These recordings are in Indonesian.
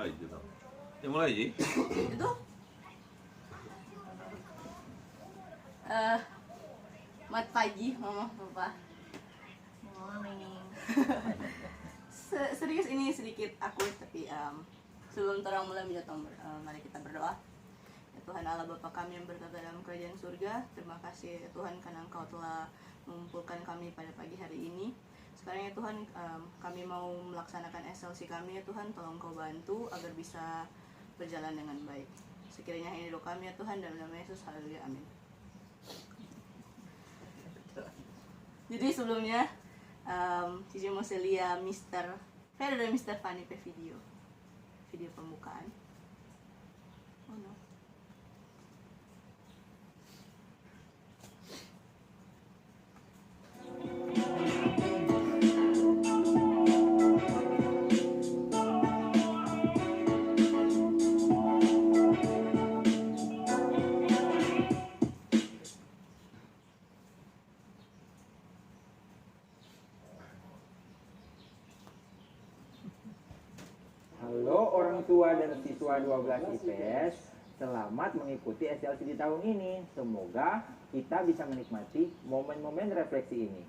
mulai gitu. Ya mulai Ji. Itu mat pagi mama papa. Morning. Serius ini sedikit awkward tapi sebelum terang mulai mari kita berdoa. Ya Tuhan Allah Bapa kami yang bertata dalam kerajaan surga, terima kasih ya Tuhan karena Engkau telah mengumpulkan kami pada pagi hari ini. Sekarang ya Tuhan kami mau melaksanakan SLC kami ya Tuhan, tolong Kau bantu agar bisa berjalan dengan baik. Sekiranya ini doa kami ya Tuhan, dalam nama Yesus, haleluya, amin. Jadi sebelumnya Cici mau lihat Ferry dan Mr. Fanny pe video pembukaan. Oh no. Halo orang tua dan siswa 12 IPS, selamat mengikuti SLC di tahun ini. Semoga kita bisa menikmati momen-momen refleksi ini.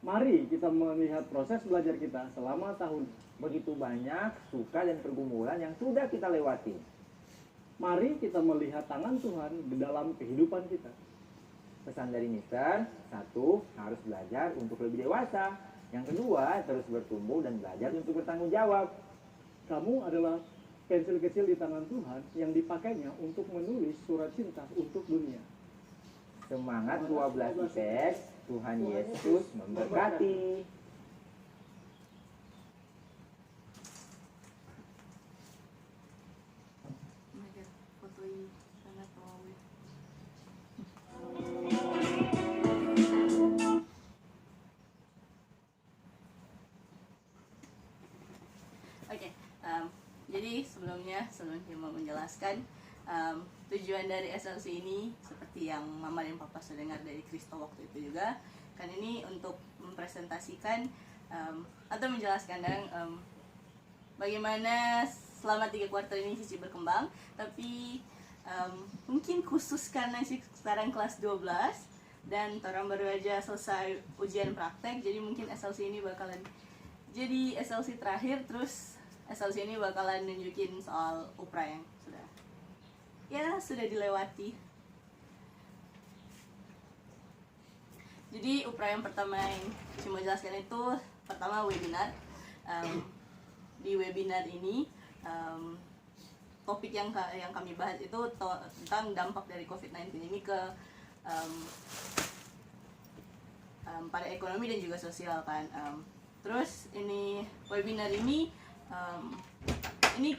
Mari kita melihat proses belajar kita selama tahun. Begitu banyak suka dan pergumulan yang sudah kita lewati. Mari kita melihat tangan Tuhan di dalam kehidupan kita. Pesan dari Mister, satu, harus belajar untuk lebih dewasa. Yang kedua, terus bertumbuh dan belajar untuk bertanggung jawab. Kamu adalah pensil kecil di tangan Tuhan yang dipakainya untuk menulis surat cinta untuk dunia. Semangat 12 IPS, Tuhan Yesus memberkati. Fotoin sangat mau. Oke, jadi sebelum kita mau menjelaskan tujuan dari SLC ini seperti yang Mama dan Papa sudah dengar dari Kristo waktu itu juga, kan ini untuk mempresentasikan atau menjelaskan bagaimana selama 3 kuartal ini Cici berkembang, tapi mungkin khusus karena sekarang kelas 12 dan orang baru aja selesai ujian praktek, jadi mungkin SLC ini bakalan jadi SLC terakhir, terus SLC ini bakalan nunjukin soal upra yang sudah dilewati. Jadi upra yang pertama yang cuma jelaskan itu pertama webinar. Di webinar ini topik yang kami bahas itu tentang dampak dari COVID-19 ini ke pada ekonomi dan juga sosial kan. Terus ini webinar ini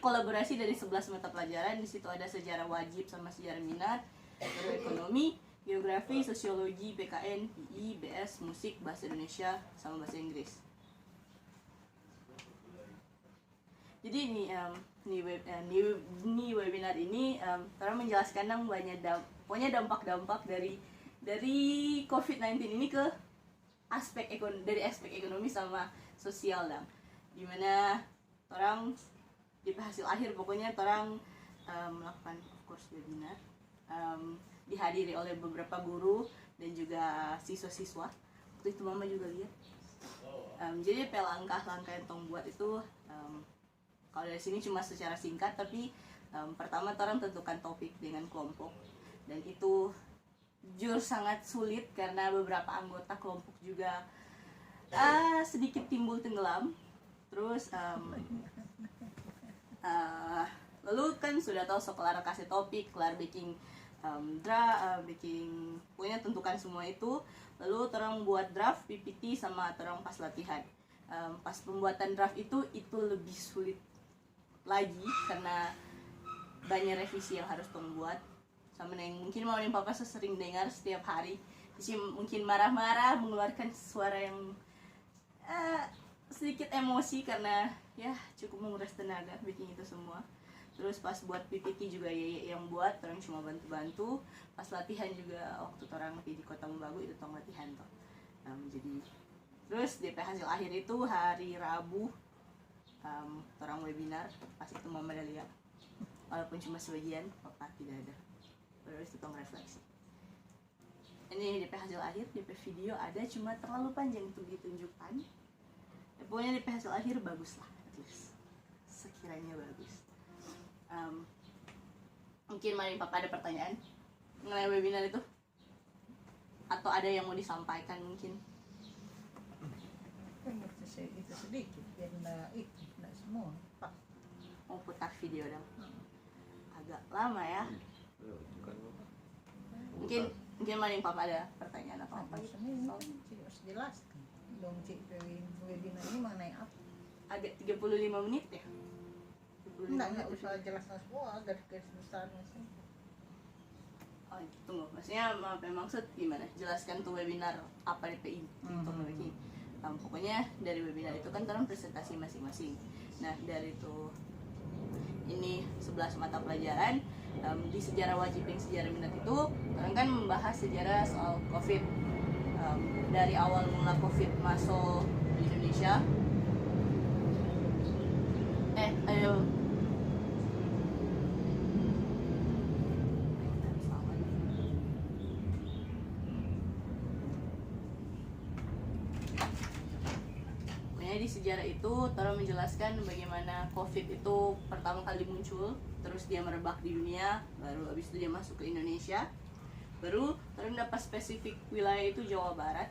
kolaborasi dari 11 mata pelajaran. Di situ ada sejarah wajib sama sejarah minat, baru ekonomi, geografi, sosiologi, PKN, PI, BS, musik, bahasa Indonesia sama bahasa Inggris. Jadi ini webinar ini orang menjelaskan banyak pokoknya dampak-dampak dari COVID-19 ini ke aspek ekonomi sama sosial dimana orang di hasil akhir pokoknya orang melakukan course webinar dihadiri oleh beberapa guru dan juga siswa-siswa. Waktu itu Mama juga lihat. Jadi langkah-langkah yang tong buat itu kalau dari sini cuma secara singkat, tapi pertama orang tentukan topik dengan kelompok, dan itu jujur sangat sulit karena beberapa anggota kelompok juga sedikit timbul tenggelam. Terus lalu kan sudah tahu kelar kasih topik, kelar bikin pokoknya tentukan semua itu. Lalu orang buat draft PPT sama orang pas latihan. Pas pembuatan draft itu lebih sulit lagi karena banyak revisi yang harus tong buat. Sama yang mungkin Mama dan Papa sering dengar setiap hari, jadi mungkin marah-marah, mengeluarkan suara yang sedikit emosi karena ya cukup menguras tenaga bikin itu semua. Terus pas buat PPT juga yang buat, orang cuma bantu-bantu. Pas latihan juga waktu orang di Kota Membagu itu tong latihan jadi terus DP hasil akhir itu hari Rabu orang webinar pas itu Mama Dalia, walaupun cuma sebagian, Papa tidak ada. Baru itu tong refleksi. Ini DP hasil akhir, DP video ada, cuma terlalu panjang untuk ditunjukkan. Ya, pokoknya DP hasil akhir bagus lah, at least sekiranya bagus. Mungkin Mami Papa ada pertanyaan mengenai webinar itu, atau ada yang mau disampaikan mungkin? Kan itu sedikit biar enggak semua Pak. Mau putar video dong, agak lama ya. Mungkin Mami Papa ada pertanyaan atau apa gitu? Ini Cik harus jelaskan dong Cik, webinar ini mengenai apa? Agak 35 menit ya? 35 Enggak menit. usah jelaskan semua, garis besarnya sih. Oh, tunggu, maksudnya maksud gimana? Jelaskan tuh webinar apa DPI untuk memiliki. Pokoknya dari webinar itu kan orang presentasi masing-masing. Nah dari itu ini 11 mata pelajaran di sejarah wajib yang sejarah minat itu orang kan membahas sejarah soal COVID, dari awal mula COVID masuk di Indonesia. Ayo. Di sejarah itu Toro menjelaskan bagaimana COVID itu pertama kali muncul, terus dia merebak di dunia, baru habis itu dia masuk ke Indonesia, baru Toro dapat spesifik wilayah itu Jawa Barat.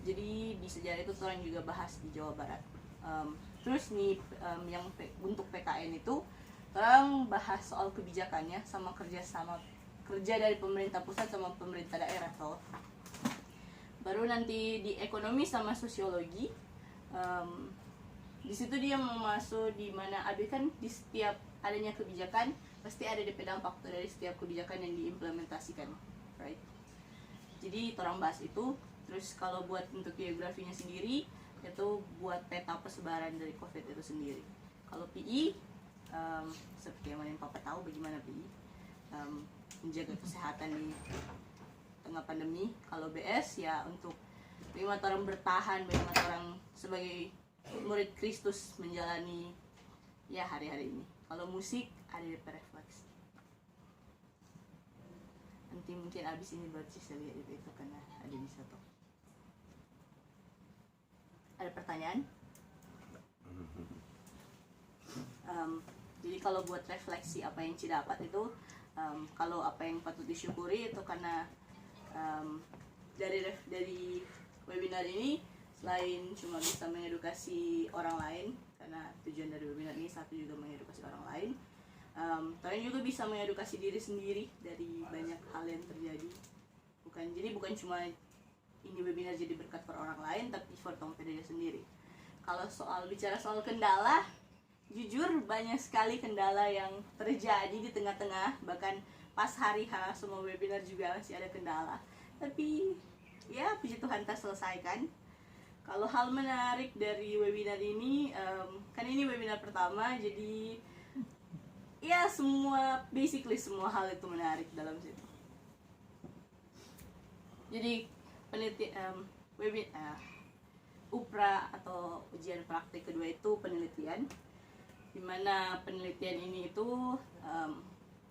Jadi di sejarah itu Toro juga bahas di Jawa Barat. Terus nih yang untuk PKN itu Toro bahas soal kebijakannya sama kerja dari pemerintah pusat sama pemerintah daerah toh. Baru nanti di ekonomi sama sosiologi. Di situ dia mau masuk di mana abi kan di setiap adanya kebijakan pasti ada DP dampak dari setiap kebijakan yang diimplementasikan, right? Jadi orang bahas itu. Terus kalau buat untuk geografinya sendiri itu buat peta persebaran dari COVID itu sendiri. Kalau PI seperti yang Papa tahu bagaimana PI menjaga kesehatan di tengah pandemi. Kalau BS ya untuk bagaimana orang bertahan, bagaimana orang sebagai murid Kristus menjalani ya hari-hari ini. Kalau musik ada DP refleksi. Nanti mungkin abis ini baru bisa lihat itu karena ada di satu. Ada pertanyaan? Jadi kalau buat refleksi apa yang Ci dapat itu, kalau apa yang patut disyukuri itu karena dari webinar ini selain cuma bisa mengedukasi orang lain, karena tujuan dari webinar ini satu juga mengedukasi orang lain, kalian juga bisa mengedukasi diri sendiri dari banyak hal yang terjadi. Bukan cuma ini webinar jadi berkat per orang lain, tapi for diri sendiri. Kalau bicara soal kendala, jujur banyak sekali kendala yang terjadi di tengah-tengah, bahkan pas hari H semua webinar juga masih ada kendala. Tapi ya puji Tuhan terselesaikan. Kalau hal menarik dari webinar ini, kan ini webinar pertama, jadi ya basically semua hal itu menarik dalam situ. Jadi UPRA atau ujian praktik kedua itu penelitian, dimana penelitian ini itu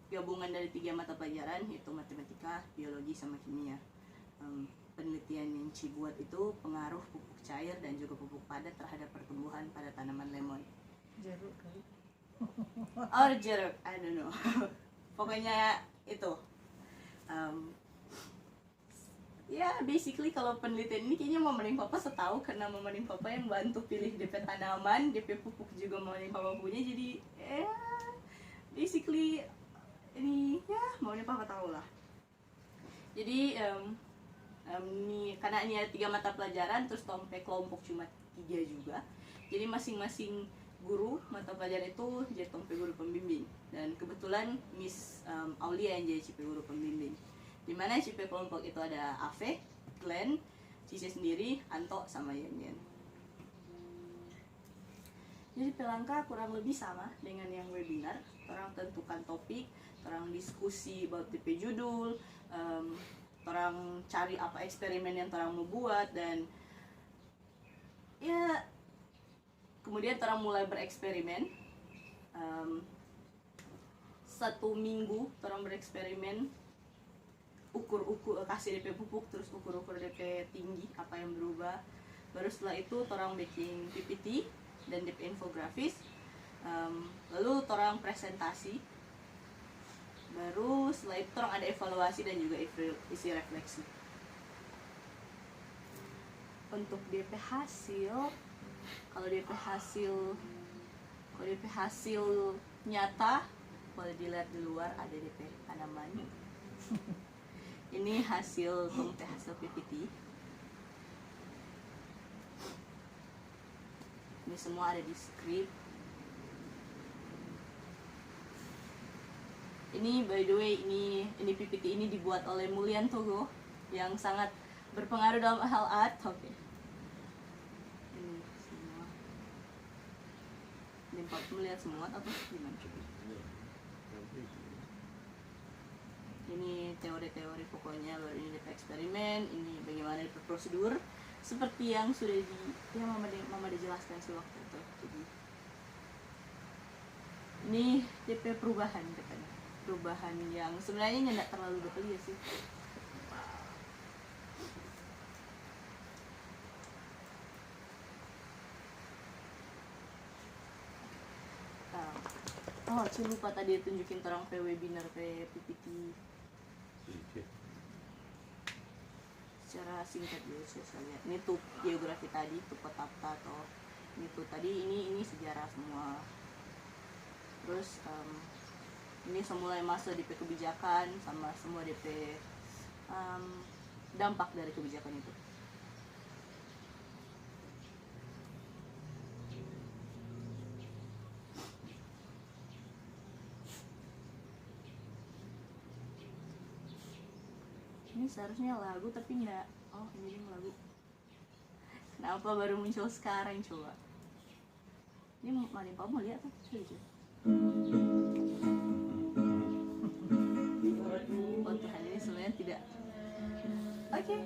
gabungan dari 3 mata pelajaran, yaitu matematika, biologi, sama kimia. Penelitian yang Ci buat itu pengaruh pupuk cair dan juga pupuk padat terhadap pertumbuhan pada tanaman lemon. Jeruk kali. Jeruk, I don't know. Pokoknya itu. Ya basically kalau penelitian ini kayaknya Mamaning Papa setahu, karena Mamaning Papa yang bantu pilih DP tanaman, DP pupuk juga Mamaning Papa punya. Jadi basically ini ya Mamaning Papa tahu lah. Jadi karena ini ada 3 mata pelajaran, terus sampai kelompok cuma 3 juga. Jadi masing-masing guru mata pelajaran itu jadi tompe guru pembimbing. Dan kebetulan Miss Aulia yang jadi CP guru pembimbing. Dimana CP kelompok itu ada Ave, Glenn, Cici sendiri, Anto, sama Yan. Jadi pelangkah kurang lebih sama dengan yang webinar. Orang tentukan topik, orang diskusi about DP judul, orang cari apa eksperimen yang orang mau buat, dan ya kemudian orang mulai bereksperimen. 1 minggu orang bereksperimen, ukur kasih DP pupuk, terus ukur DP tinggi apa yang berubah. Baru setelah itu orang bikin PPT dan DP infografis, lalu orang presentasi. Baru setelah itu orang ada evaluasi dan juga isi refleksi. Untuk DP hasil, kalau DP hasil nyata, boleh dilihat di luar ada DP tanaman. Ini hasil PPT. Ini semua ada di skrip. Ini by the way, ini PPT ini dibuat oleh Mulyan Togo yang sangat berpengaruh dalam hal art. Oke. Ini semua. Ini Pak melihat semua atau gimana? Ini teori-teori pokoknya, baru ini DP eksperimen, ini bagaimana DP prosedur seperti yang sudah Mama dijelaskan sih waktu itu. Jadi ini DP perubahan katanya. Perubahan yang sebenarnya tidak terlalu betul ya sih. Oh, saya lupa tadi tunjukin orang webinar PPT secara singkat dulu saya lihat. Ini tuh geografi tadi, tuh kota atau ini tuh tadi ini sejarah semua. Terus ini semula masuk DP kebijakan sama semua DP dampak dari kebijakan itu. Ini seharusnya lagu tapi enggak. Oh, ini lagu. Kenapa baru muncul sekarang coba? Ini Mari Pak mau lihat tuh. Oh Tuhan, ini sebenarnya tidak. Oke.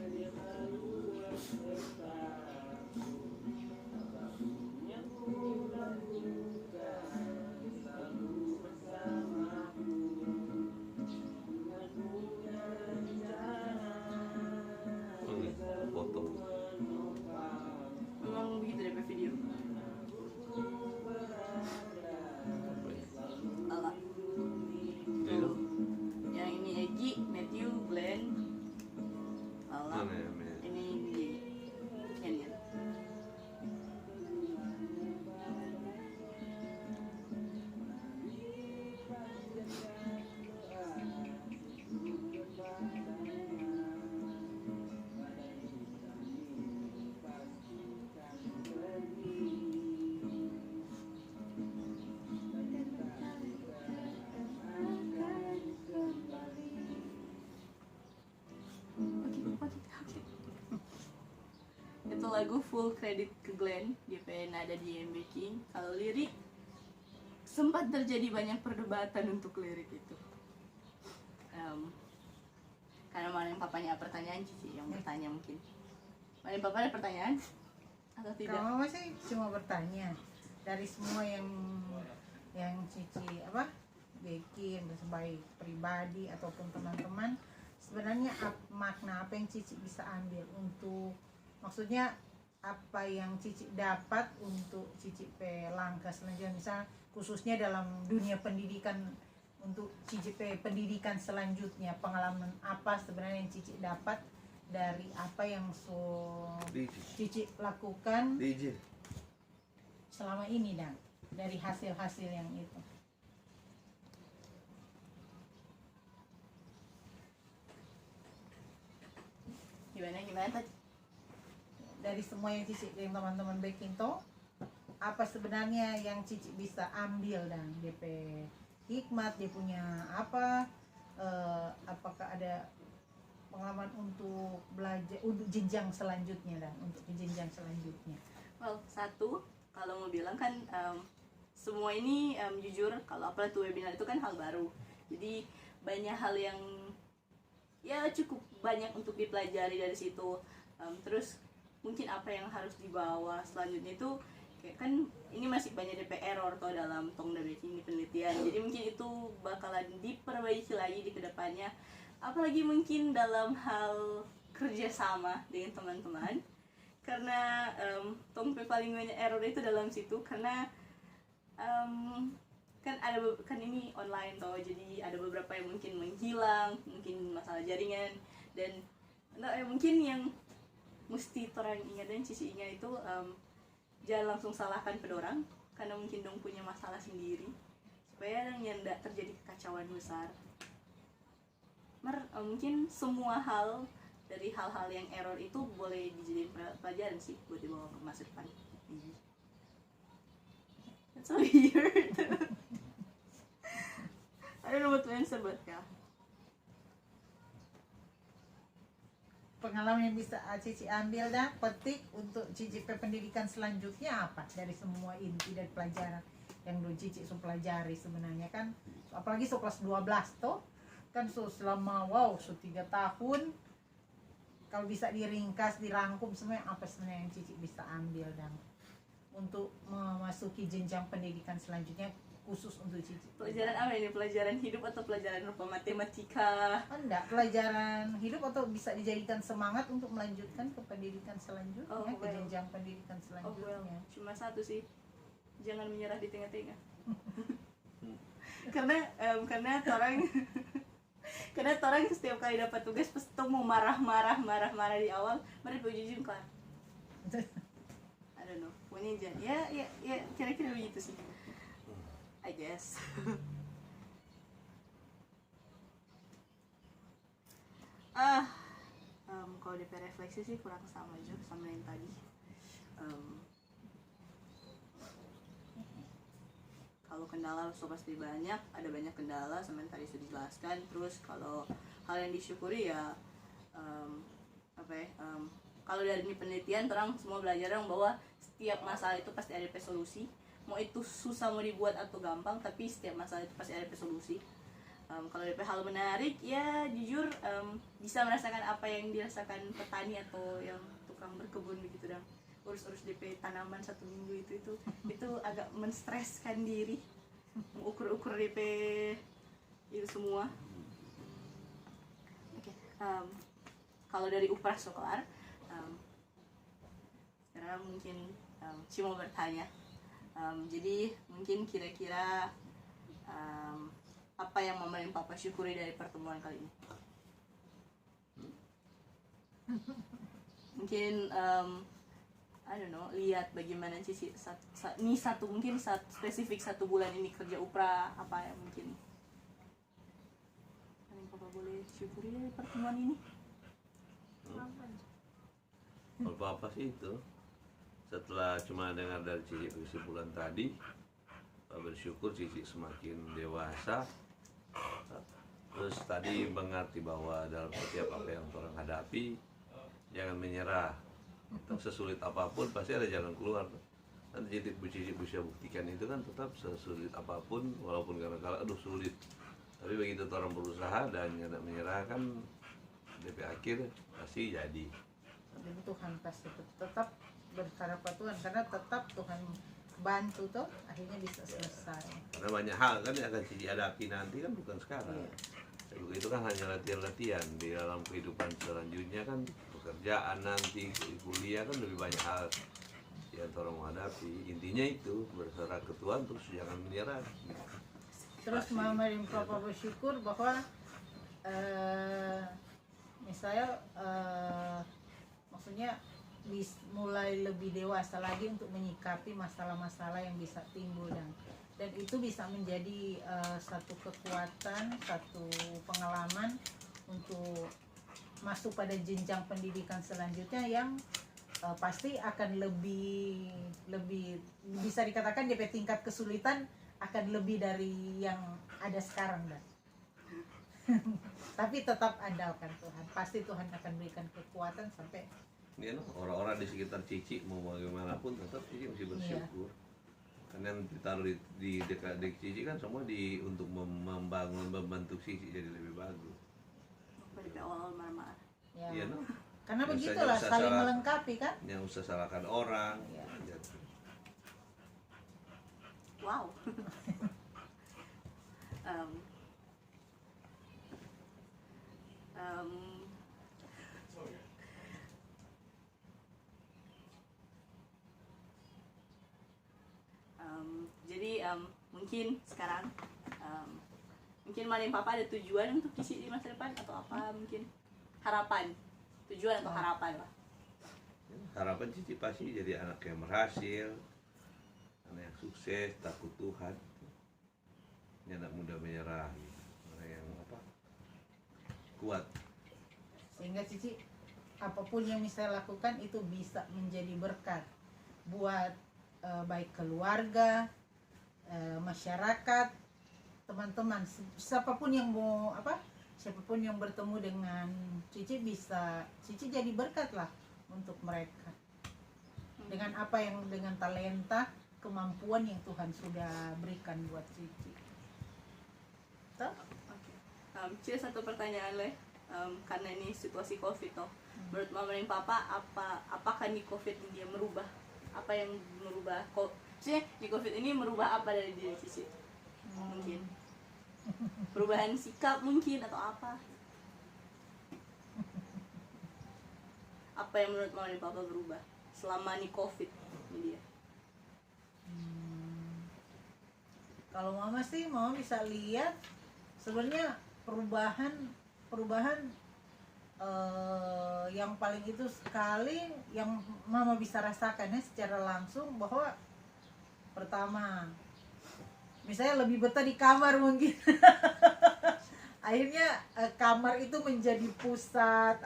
Foto. Memang begitu deh video. Alah. Itu. Yang ini Egi, Matthew, Glenn. Alah. Ini Kenyan. Itu lagu full credit ke Glenn, DP nada di Baking. Kalau lirik sempat terjadi banyak perdebatan untuk lirik itu. Karena mana yang papanya pertanyaan Cici yang bertanya mungkin. Mana yang papa ada pertanyaan atau tidak? Kalau mama sih cuma bertanya dari semua yang Cici bikin baik pribadi ataupun teman-teman, sebenarnya makna apa yang Cici bisa ambil untuk, maksudnya apa yang Cici dapat untuk Cici langkah selanjutnya, misal khususnya dalam dunia pendidikan, untuk Cici pendidikan selanjutnya, pengalaman apa sebenarnya yang Cici dapat dari apa yang Cici lakukan selama ini dan dari hasil-hasil yang itu. Gimana tadi? Dari semua yang Cici, yang teman-teman baking to, apa sebenarnya yang Cici bisa ambil dan DP hikmat, dia punya apa, apakah ada pengalaman untuk belajar untuk jenjang selanjutnya dan untuk jenjang selanjutnya. Well, satu, kalau mau bilang kan semua ini jujur, kalau apalagi webinar itu kan hal baru, jadi banyak hal yang ya cukup banyak untuk dipelajari dari situ. Terus mungkin apa yang harus dibawa selanjutnya itu kayak kan ini masih banyak DP error toh dalam tong dari ini penelitian, jadi mungkin itu bakalan diperbaiki lagi di kedepannya, apalagi mungkin dalam hal kerjasama dengan teman-teman, karena tong paling banyak error itu dalam situ karena kan ini online toh, jadi ada beberapa yang mungkin menghilang, mungkin masalah jaringan, dan mungkin yang mesti orang ingat dan Cici ingat itu jangan langsung salahkan pedorang karena mungkin dong punya masalah sendiri, supaya yang tidak terjadi kekacauan besar. Mungkin semua hal dari hal-hal yang error itu boleh dijadiin pelajaran sih buat dibawa ke masa depan. That's so weird. I don't know what to answer buat kau. Pengalaman yang bisa Cici ambil dah petik untuk Cici pendidikan selanjutnya apa dari semua inti dari pelajaran yang dulu Cici pelajari sebenarnya kan, apalagi kelas 12 toh kan selama 3 tahun, kalau bisa diringkas dirangkum semua apa sebenarnya yang Cici bisa ambil dan untuk memasuki jenjang pendidikan selanjutnya khusus untuk Cici. Pelajaran apa ini? Pelajaran hidup atau pelajaran rupa matematika? Enggak, pelajaran hidup atau bisa dijadikan semangat untuk melanjutkan ke pendidikan selanjutnya, ke jenjang pendidikan selanjutnya. Cuma satu sih, jangan menyerah di tengah-tengah. karena orang setiap kali dapat tugas pasti mau marah di awal, mari ujung kelar. I don't know, pokoknya ya kira-kira begitu sih. I guess. Kalau DP refleksi sih kurang sama juga sama yang tadi. Kalau kendala so pasti banyak, ada banyak kendala sama yang tadi sudah dijelaskan. Terus kalau hal yang disyukuri ya kalau dari ini penelitian orang semua belajar bahwa setiap masalah itu pasti ada solusi. Mau itu susah mau dibuat atau gampang, tapi setiap masalah itu pasti ada solusi. Kalau DP hal menarik ya jujur bisa merasakan apa yang dirasakan petani atau yang tukang berkebun begitu dong, urus DP tanaman 1 minggu itu agak menstreskan diri, mengukur DP itu semua. Oke, kalau dari upah sekolah sekarang mungkin cuma bertanya. Jadi mungkin kira-kira apa yang Mama dan Papa syukuri dari pertemuan kali ini? Mungkin I don't know, lihat bagaimana Cici mungkin spesifik 1 bulan ini kerja upra, apa yang mungkin yang Papa boleh syukuri dari pertemuan ini? Kalau Papa sih itu, setelah cuma dengar dari Cici kesimpulan tadi, bersyukur Cici semakin dewasa. Terus tadi mengerti bahwa dalam setiap apa yang orang hadapi, jangan menyerah. Sesulit apapun pasti ada jalan keluar. Dan Cici bisa buktikan itu kan tetap sesulit apapun, walaupun kadang-kadang aduh sulit. Tapi begitu orang berusaha dan tidak menyerah kan, DP akhir pasti jadi. Tapi Tuhan pasti tetap berharap Tuhan, karena tetap Tuhan bantu toh akhirnya bisa selesai. Karena banyak hal kan yang akan Cici hadapi nanti kan bukan sekarang. Itu kan hanya latihan-latihan di dalam kehidupan selanjutnya kan, pekerjaan nanti, kuliah kan lebih banyak hal yang orang menghadapi. Intinya itu berserah ke Tuhan, terus jangan menyerah. Terus Mama dan Papa bersyukur bahwa misalnya maksudnya mulai lebih dewasa lagi untuk menyikapi masalah-masalah yang bisa timbul dan itu bisa menjadi satu kekuatan, satu pengalaman untuk masuk pada jenjang pendidikan selanjutnya yang pasti akan lebih bisa dikatakan DP tingkat kesulitan akan lebih dari yang ada sekarang dan tapi tetap andalkan Tuhan, pasti Tuhan akan berikan kekuatan sampai Ya, orang-orang di sekitar Cici mau bagaimanapun tetap Cici mesti bersyukur. Karena yang ditaruh di dekat Cici kan semua untuk membantu Cici jadi lebih bagus. Dari awal marah-marah. ya. Iya, no? Karena Yang begitulah saling melengkapi kan. Yang usah salahkan orang. Ya. Gitu. Wow. um, um, jadi mungkin sekarang mungkin Mama dan Papa ada tujuan untuk Cici di masa depan atau apa, mungkin harapan, tujuan atau harapan lah. Harapan Cici pasti jadi anak yang berhasil, anak yang sukses, takut Tuhan, anak muda menyerah, anak yang kuat. Sehingga Cici apapun yang bisa lakukan itu bisa menjadi berkat buat baik keluarga, masyarakat, teman-teman, siapapun yang mau siapapun yang bertemu dengan Cici Cici jadi berkat lah untuk mereka dengan dengan talenta, kemampuan yang Tuhan sudah berikan buat Cici. Cici, satu pertanyaan le, karena ini situasi COVID toh. Menurut Mama dan Papa, apakah di COVID ini dia merubah apa yang merubah Cici di COVID ini merubah apa dari diri Cici? Mungkin perubahan sikap mungkin atau apa yang menurut Mama dan Papa berubah selama nih COVID ini dia? Kalau Mama sih, Mama bisa lihat sebenarnya perubahan yang paling itu sekali yang Mama bisa rasakannya secara langsung, bahwa pertama misalnya lebih betah di kamar mungkin. Akhirnya kamar itu menjadi pusat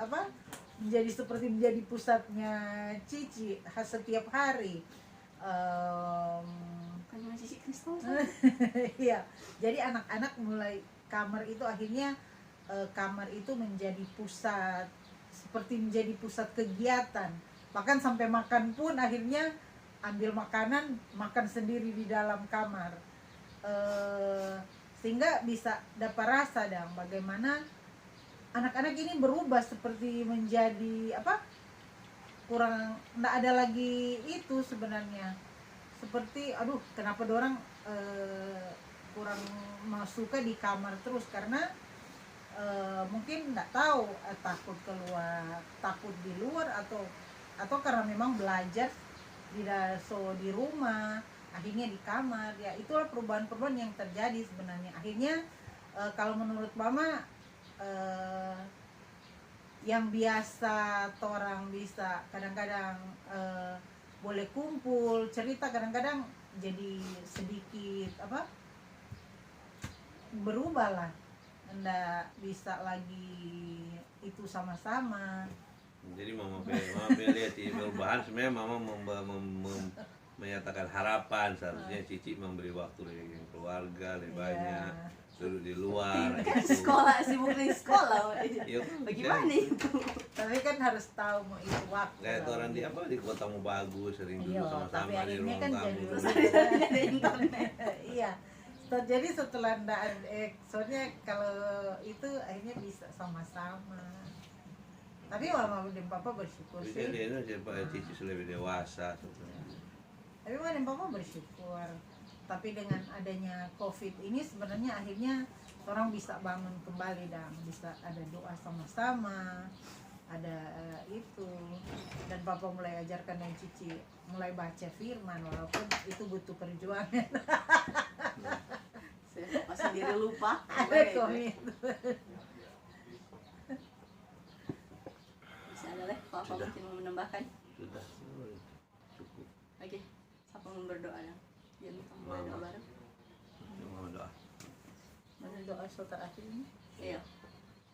menjadi pusatnya Cici setiap hari. Kan Cici Kristal. Iya, jadi anak-anak mulai kamar itu akhirnya kamar itu menjadi pusat kegiatan. Bahkan sampai makan pun akhirnya ambil makanan, makan sendiri di dalam kamar. Sehingga bisa dapat rasa bagaimana anak-anak ini berubah seperti menjadi kurang, nggak ada lagi itu sebenarnya, seperti kenapa dorang kurang suka di kamar terus, karena mungkin nggak tahu, takut keluar, takut di luar, atau karena memang belajar di rumah, akhirnya di kamar. Ya itulah perubahan-perubahan yang terjadi sebenarnya. Akhirnya kalau menurut Mama, yang biasa orang bisa kadang-kadang boleh kumpul cerita, kadang-kadang jadi sedikit berubah lah, nggak bisa lagi itu sama-sama. Jadi Mama lihat di perubahan, sebenarnya Mama menyatakan harapan seharusnya Cici memberi waktu dengan keluarga lebih banyak, duduk di luar. Kan sekolah, sibuk di sekolah. Bagaimana itu? Tapi kan harus tahu mau itu waktu. Kayak orang di kota mau bagus, sering duduk tapi sama-sama di akhirnya ruang kan tamu. jadi Terus ada internet. Iya. Jadi setelah soalnya kalau itu akhirnya bisa sama-sama. Tapi Mama dan Papa bersyukur sih. Jadi Cici sudah lebih dewasa sebenarnya. Tapi Mama dan Papa bersyukur. Tapi dengan adanya COVID ini sebenarnya akhirnya orang bisa bangun kembali bisa ada doa sama-sama, ada itu, dan Papa mulai ajarkan dan Cici mulai baca firman, walaupun itu butuh perjuangan. Pas sendiri lupa. Ada komit. Bisa ada leh, Papa mungkin mau menambahkan. Sudah cukup. Oke, siapa mau berdoa ya? Jangan lupa mulai doa bareng. Mau doa. Mana doa sultan akhir ini? Iya.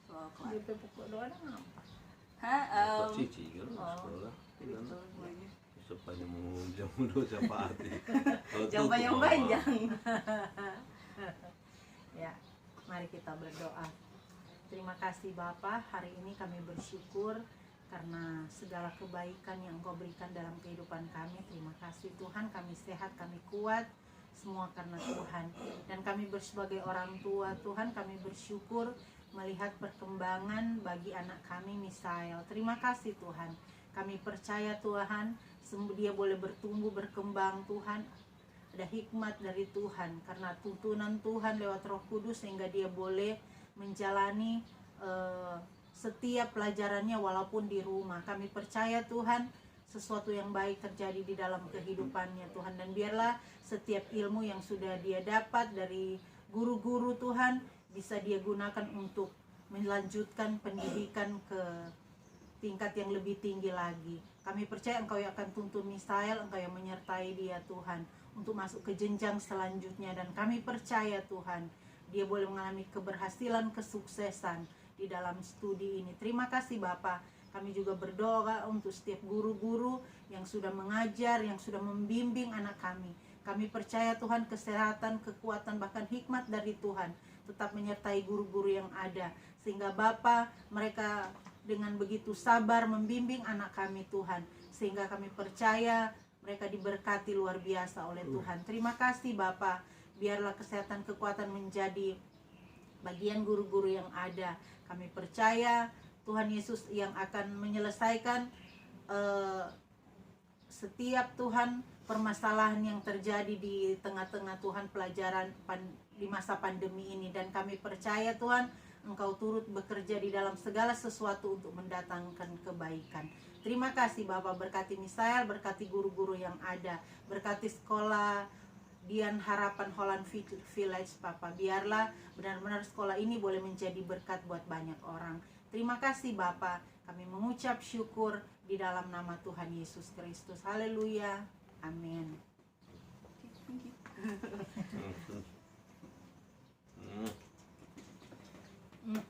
Soal kelas. Di pokok doa apa? Hah? Cici kan sekolah. Betul semuanya. Sepanjang mau jam dosa pati. Jangan yang panjang. Ya, mari kita berdoa. Terima kasih Bapa, hari ini kami bersyukur karena segala kebaikan yang Engkau berikan dalam kehidupan kami. Terima kasih Tuhan, kami sehat, kami kuat, semua karena Tuhan. Dan kami sebagai orang tua Tuhan, kami bersyukur melihat perkembangan bagi anak kami Misael. Terima kasih Tuhan, kami percaya Tuhan, dia boleh bertumbuh, berkembang Tuhan. ada hikmat dari Tuhan karena tuntunan Tuhan lewat Roh Kudus sehingga dia boleh menjalani setiap pelajarannya walaupun di rumah. Kami percaya Tuhan sesuatu yang baik terjadi di dalam kehidupannya Tuhan, dan biarlah setiap ilmu yang sudah dia dapat dari guru-guru Tuhan bisa dia gunakan untuk melanjutkan pendidikan ke tingkat yang lebih tinggi lagi. Kami percaya Engkau yang akan tuntun Misael, Engkau yang menyertai dia Tuhan untuk masuk ke jenjang selanjutnya, dan kami percaya Tuhan dia boleh mengalami keberhasilan, kesuksesan di dalam studi ini. Terima kasih Bapa. Kami juga berdoa untuk setiap guru-guru yang sudah mengajar, yang sudah membimbing anak kami. Kami percaya Tuhan kesehatan, kekuatan, bahkan hikmat dari Tuhan tetap menyertai guru-guru yang ada. Sehingga Bapa, mereka dengan begitu sabar membimbing anak kami Tuhan. Sehingga kami percaya mereka diberkati luar biasa oleh Tuhan. Terima kasih Bapa. Biarlah kesehatan, kekuatan menjadi bagian guru-guru yang ada. Kami percaya Tuhan Yesus yang akan menyelesaikan setiap Tuhan permasalahan yang terjadi di tengah-tengah Tuhan pelajaran di masa pandemi ini, dan kami percaya Tuhan Engkau turut bekerja di dalam segala sesuatu untuk mendatangkan kebaikan. Terima kasih Bapak, berkati Misael, berkati guru-guru yang ada, berkati sekolah Dian Harapan Holland Village Papa. Biarlah benar-benar sekolah ini boleh menjadi berkat buat banyak orang. Terima kasih Bapa, kami mengucap syukur di dalam nama Tuhan Yesus Kristus. Haleluya. Amin. Hmm.